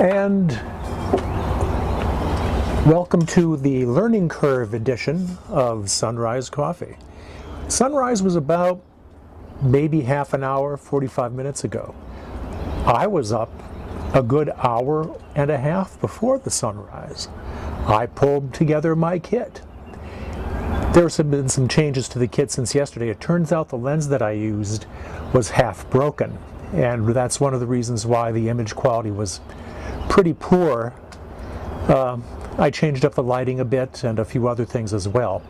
And welcome to the Learning Curve edition of Sunrise Coffee. Sunrise was about maybe half an hour, 45 minutes ago. I was up a good hour and a half before the sunrise. I pulled together my kit. There's been some changes to the kit since yesterday. It turns out the lens that I used was half broken, and that's one of the reasons why the image quality was pretty poor. I changed up the lighting a bit and a few other things as well.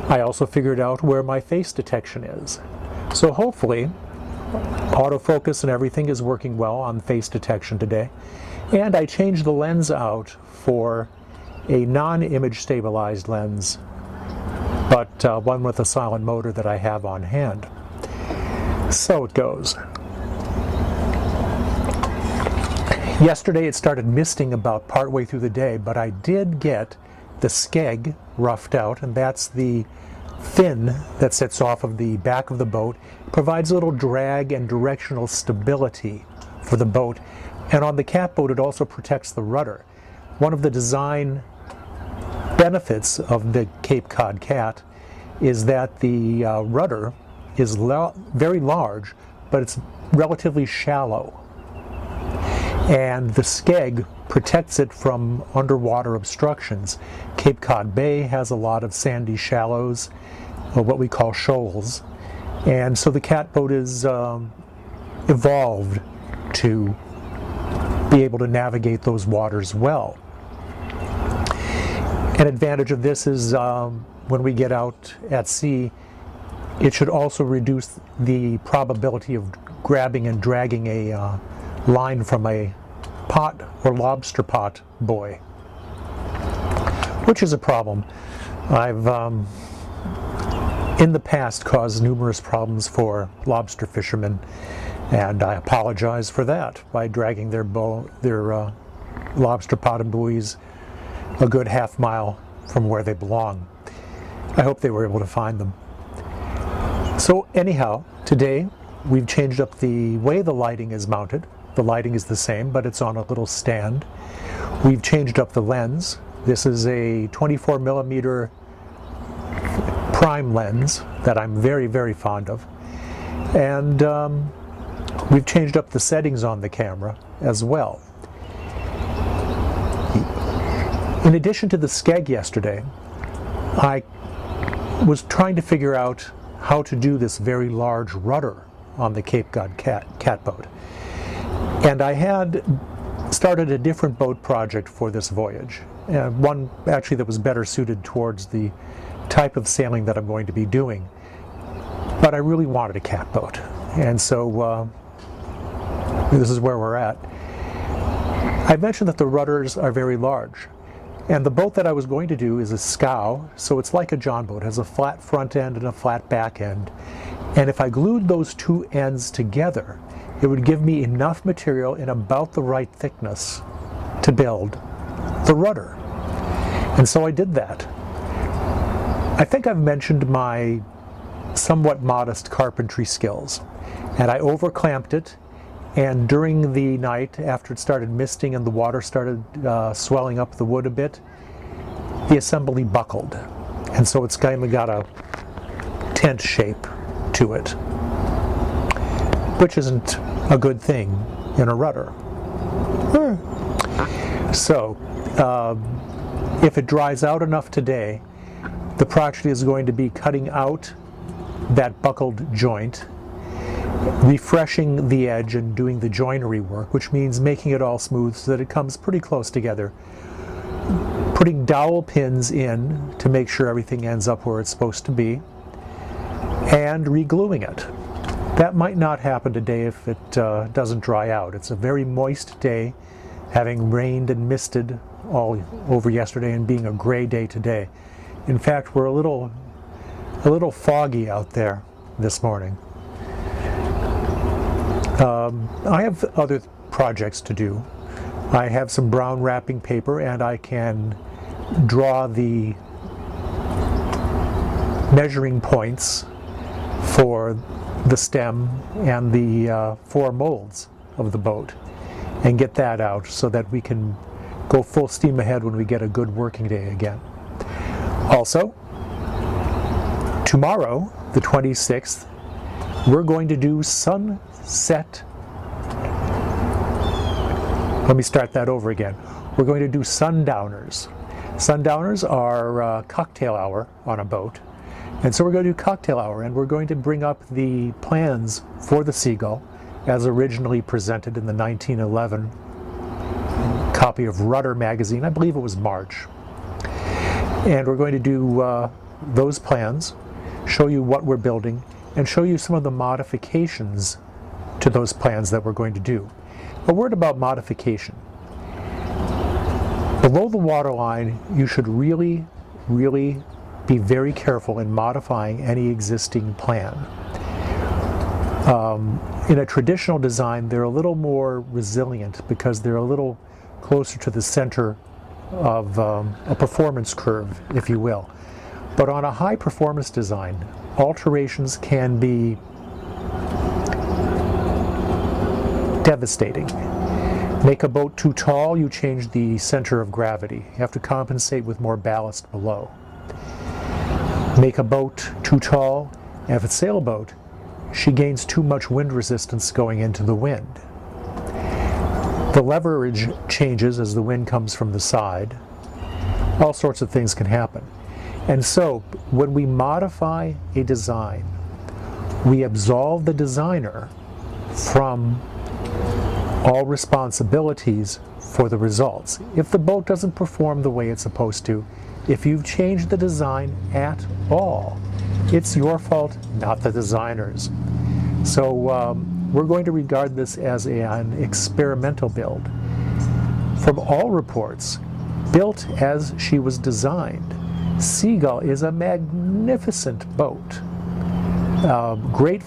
I also figured out where my face detection is. So hopefully autofocus and everything is working well on face detection today. And I changed the lens out for a non-image stabilized lens, but one with a silent motor that I have on hand. So it goes. Yesterday it started misting about partway through the day, but I did get the skeg roughed out, and that's the fin that sits off of the back of the boat. It provides a little drag and directional stability for the boat. And on the catboat it also protects the rudder. One of the design benefits of the Cape Cod Cat is that the rudder is very large, but it's relatively shallow. And the skeg protects it from underwater obstructions. Cape Cod Bay has a lot of sandy shallows, or what we call shoals. And so the catboat is evolved to be able to navigate those waters well. An advantage of this is when we get out at sea, it should also reduce the probability of grabbing and dragging a line from a pot or lobster pot buoy, which is a problem. I've in the past caused numerous problems for lobster fishermen, and I apologize for that by dragging their lobster pot and buoys a good half mile from where they belong. I hope they were able to find them. So anyhow, today we've changed up the way the lighting is mounted. The lighting is the same, but it's on a little stand. We've changed up the lens. This is a 24 millimeter prime lens that I'm very, very fond of. And we've changed up the settings on the camera as well. In addition to the skeg yesterday, I was trying to figure out how to do this very large rudder on the Cape Cod Catboat. And I had started a different boat project for this voyage, one actually that was better suited towards the type of sailing that I'm going to be doing. But I really wanted a catboat, and so this is where we're at. I mentioned that the rudders are very large, and the boat that I was going to do is a scow, so it's like a John boat. It has a flat front end and a flat back end. And if I glued those two ends together, it would give me enough material in about the right thickness to build the rudder. And so I did that. I think I've mentioned my somewhat modest carpentry skills, and I overclamped it, and during the night, after it started misting and the water started swelling up the wood a bit, the assembly buckled. And so it's kind of got a tent shape to it, which isn't a good thing in a rudder. So, if it dries out enough today, the project is going to be cutting out that buckled joint, refreshing the edge and doing the joinery work, which means making it all smooth so that it comes pretty close together, putting dowel pins in to make sure everything ends up where it's supposed to be, and re-gluing it. That might not happen today if it doesn't dry out. It's a very moist day, having rained and misted all over yesterday and being a gray day today. In fact, we're a little foggy out there this morning. I have other projects to do. I have some brown wrapping paper, and I can draw the measuring points for the stem and the four molds of the boat. and get that out so that we can go full steam ahead when we get a good working day again. Also, tomorrow, the 26th, we're going to do sunset. Let me start that over again. We're going to do sundowners. Sundowners are cocktail hour on a boat. And so we're going to do cocktail hour, and we're going to bring up the plans for the Seagull as originally presented in the 1911 copy of Rudder magazine. I believe it was March. And we're going to do those plans, show you what we're building, and show you some of the modifications to those plans that we're going to do. A word about modification. Below the waterline, you should really, really be very careful in modifying any existing plan. In a traditional design, they're a little more resilient because they're a little closer to the center of a performance curve, if you will. But on a high performance design, alterations can be devastating. Make a boat too tall, you change the center of gravity. You have to compensate with more ballast below. Make a boat too tall, and if it's a sailboat, she gains too much wind resistance going into the wind. The leverage changes as the wind comes from the side. All sorts of things can happen. And so, when we modify a design, we absolve the designer from all responsibilities for the results. If the boat doesn't perform the way it's supposed to, if you've changed the design at all, it's your fault, not the designer's. So we're going to regard this as an experimental build. From all reports, built as she was designed, Seagull is a magnificent boat. Great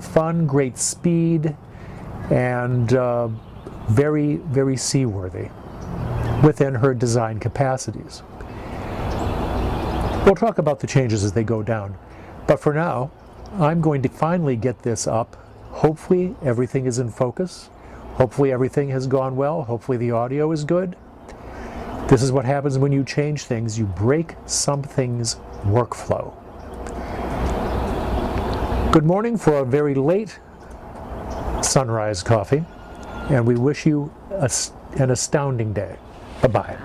fun, great speed, and very, very seaworthy within her design capacities. We'll talk about the changes as they go down. But for now, I'm going to finally get this up. Hopefully everything is in focus. Hopefully everything has gone well. Hopefully the audio is good. This is what happens when you change things. You break something's workflow. Good morning for a very late sunrise coffee, and we wish you an astounding day. Bye-bye.